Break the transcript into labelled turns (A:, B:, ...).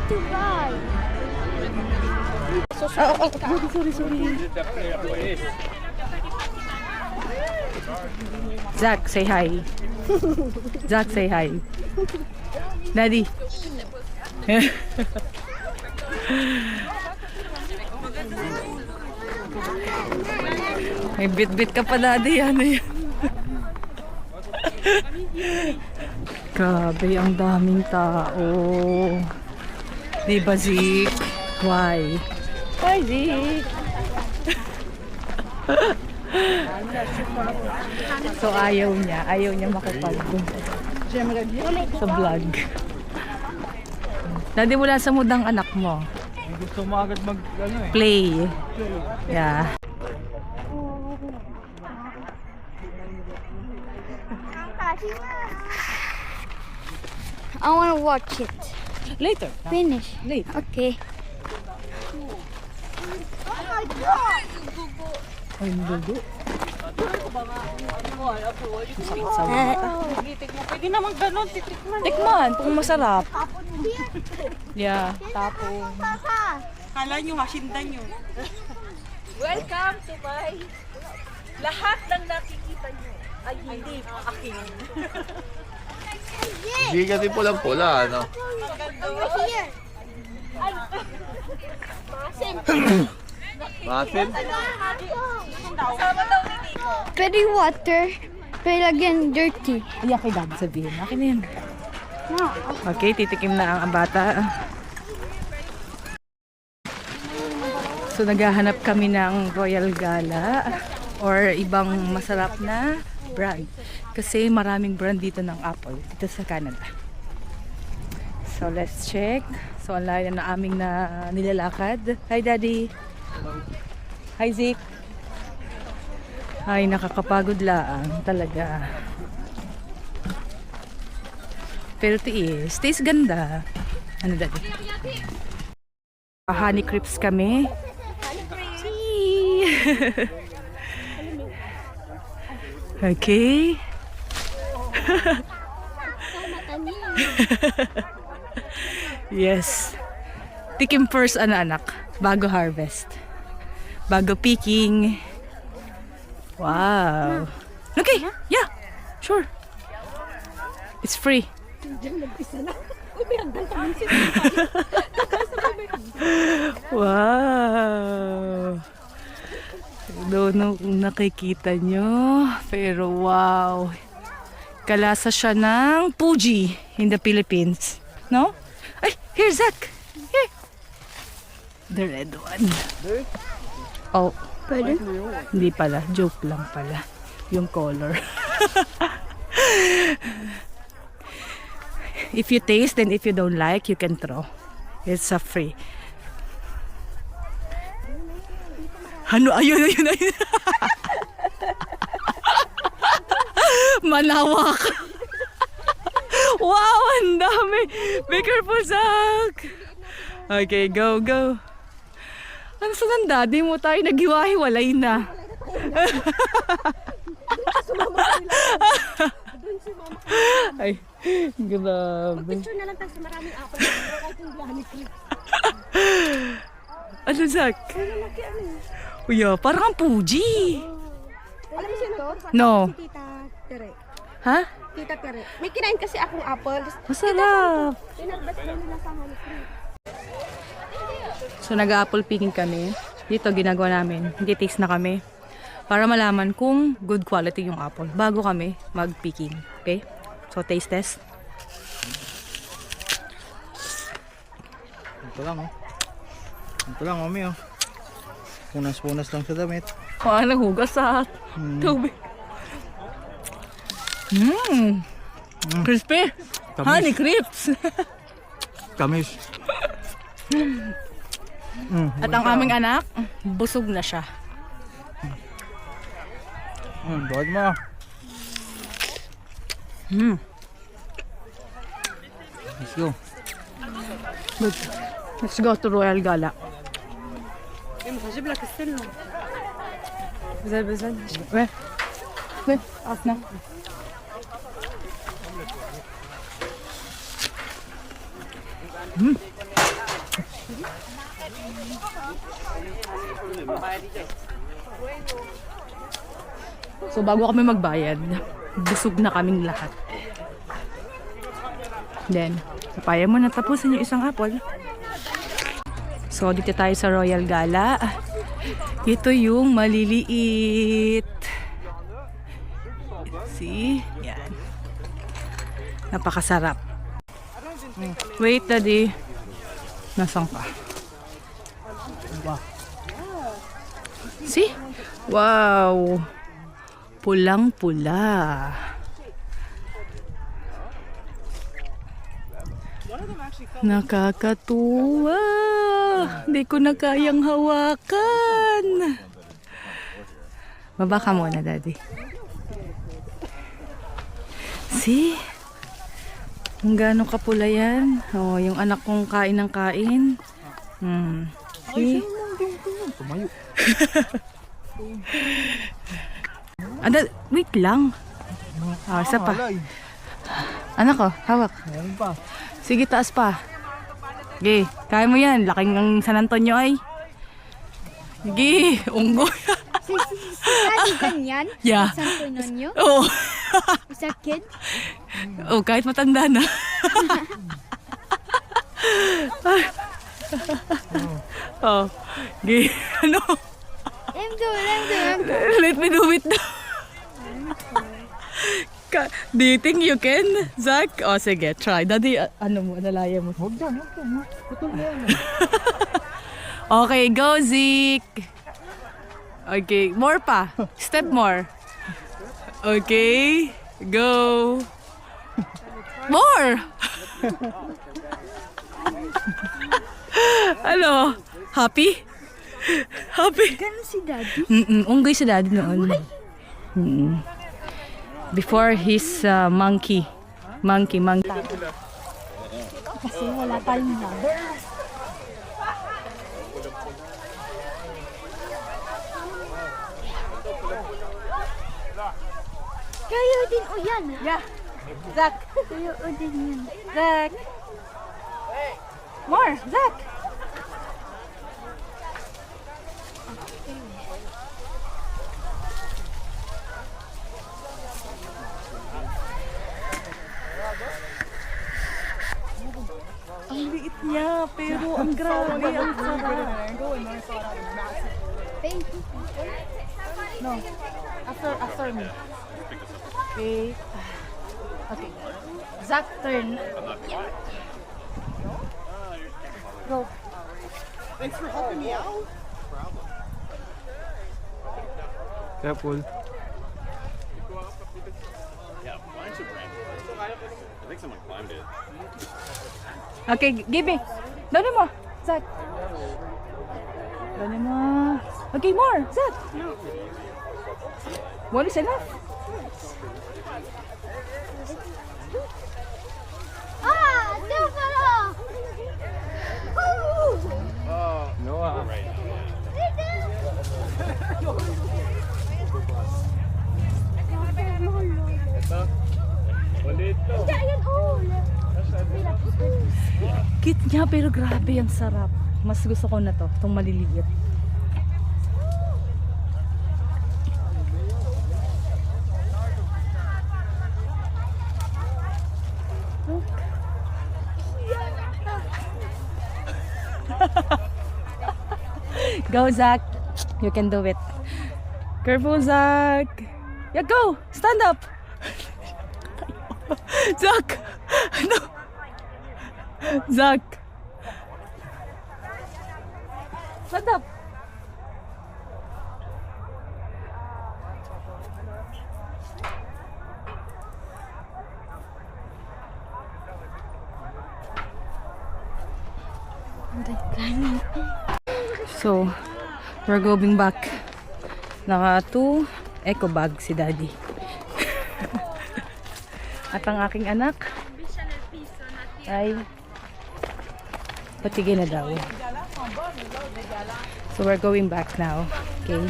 A: to buy.
B: Sorry.
C: Zach, say hi. Zach, say hi. Daddy. May bit-bit ka pa, Daddy. Ano yan? Grabe, ang daming tao. Di ba, Zeke? Why? Why, Zeke? So ayaw niya makapag sa vlog. Daddy, wala sa mood ang anak mo.
B: Gusto mo agad mag
C: Play. Yeah.
A: I want to watch it.
C: Later.
A: Finish.
C: Later.
A: Okay.
C: Ay, dugo.
D: Pwede naman ganun, titikman.
C: Tikman, kung masarap. Yeah, tapos.
D: Kala nyo, masindan nyo.
E: Welcome to my... Lahat ng nakikita nyo ay hindi akin.
B: Hindi kasi pulang-pula, ano? Masin?
E: Sama daw ni Nico.
A: Pwede water. Pwede lagyan dirty.
C: Iyak kay Dad sabihin. Akin na yan.
A: No.
C: Okay, titikim na ang bata. So naghahanap kami ng Royal Gala or ibang masarap na brand. Kasi maraming brand dito ng Apple dito sa Canada. So let's check. So online na aming nilalakad. Hi Daddy. Hi Zeke. Ay, nakakapagod lang talaga. Pero taste ganda. Ano Daddy? Honey crepes kami. Okay. Yes. Tikim first anak, bago harvest. Bago picking. Wow. Okay, yeah. Sure. It's free. Wow. Doon nakikita nyo. Pero wow. Kalasa siya ng Fuji in the Philippines. No? Ay, here Zach. Here. The red one. Oh.
A: Pwede?
C: Hindi pala. Joke lang pala. Yung color. If you taste and if you don't like, you can throw. It's a free. Ano? Ayun. Malawak. Wow, ang dami. Be careful, Zach. Okay, go. Ano sa ng daddy mo tayo? Naghiwa-hiwalay na. Ay, grabe.
D: Picture na lang tayo sa maraming apple.
C: Ano, Zach? Uya, parang ang Fuji.
D: Alam mo sino to?
C: No.
D: Si Tita Tere.
C: Ha?
D: Tita Tere. May kinain kasi akong apple.
C: Masarap.
D: Pinarbas mo nila sa honey cream.
C: So nag-apple picking kami. Dito ginagawa namin. Hindi taste na kami. Para malaman kung good quality yung apple. Bago kami mag-picking. Okay? So taste test.
B: Ito lang, oh. Ito lang, mami, oh. Punas-punas lang sa damit.
C: Parang naghugas sa tubig. Crispy.
B: Tamis.
C: Honey crepes.
B: Kamis.
C: At ang aming anak, busog na siya.
B: Bawad mo. Let's go.
C: Good. Let's go to Royal Gala. Bezal. Weh, off na. So bago kami magbayad, busog na kaming lahat. Then, napaya mo na tapusin yung isang apple. So dito tayo sa Royal Gala. Ito yung maliliit. See? Yan. Napakasarap. Wait, Daddy. Nasaan ka? See? Wow! Pulang-pula. Nakakatuwa. Hindi ko na kayang hawakan. Baba ka muna, Daddy. See? Kung gaano kapula yan. Oh, yung anak kong kain ng kain. See?
B: Tumayo.
C: Wait lang. Isa pa. Anak ko, hawak.
B: Meron pa.
C: Sige, taas pa. Sige, kaya mo yan. Laking ng San Antonio ay. Sige, unggoy.
A: Si Daddy ganyan?
C: Yeah.
A: Santo Niño?
C: Oh.
A: Is a kid?
C: Oh, kahit matanda na. Oh. Sige, ano?
A: Let him do.
C: Let me do it now. Do you think you can, Zach? Oh, sige, try. Daddy, ano mo, nalaya mo.
B: Huwag dyan. Putol mo yan.
C: Okay, go, Zeke. Okay, more pa. Step more. Okay, go. More! Ano? Happy? Happy?
A: Ganun si Daddy?
C: Unggoy si Daddy noon. Before his monkey. Monkey.
A: Kasi wala tayong mother. Kayo din o yan.
C: Yeah. Zach.
A: Kayo o din yan.
C: Zach. More, Zach. Ang liit niya, pero ang grabe, ang sarap.
A: Thank you.
C: No, after me. Okay. Okay. Zach, turn. Go.
B: Thanks for helping me out. Careful.
F: I think someone climbed it.
C: Okay, give me. Dali mo, Zach. Dali mo. Okay, more, Zach. One is enough.
A: Super!
B: Noah.
C: Cute niya, pero grabe, ang sarap. Mas gusto ko na to, itong maliliit. Go, Zach. You can do it. Careful, Zach. Yeah, go. Stand up. Zach. No. Zach. Stand up. So, we're going back. Naka 2 eco bag si Daddy. At ang aking anak ay patigil na daw. So, we're going back now. Okay?